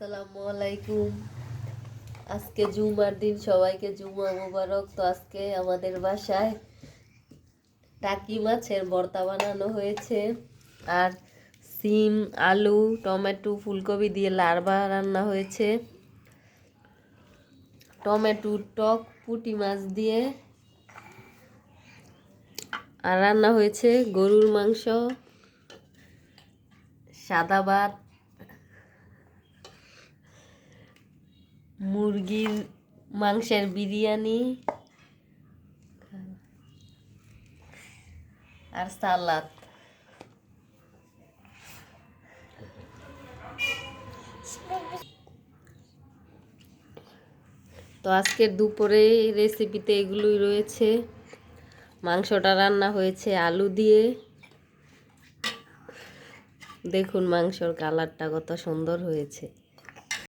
আসসালামু আলাইকুম। আজকে জুমার দিন, সবাইকে জুমা মোবারক। তো আজকে আমাদের বাসায় টাকি মাছের ভর্তা বানানো হয়েছে, আর সিম, আলু, টমেটো, ফুলকপি দিয়ে লার্বা রান্না হয়েছে। টমেটো টক পুঁটি মাছ দিয়ে আর রান্না হয়েছে গরুর মাংস, সাদা ভাত, মুরগির মাংসের বিরিয়ানি আর সালাদ। তো আজকের দুপুরে রেসিপিতে এগুলোই রয়েছে। মাংসটা রান্না হয়েছে আলু দিয়ে। দেখুন মাংসর কালারটা কত সুন্দর হয়েছে।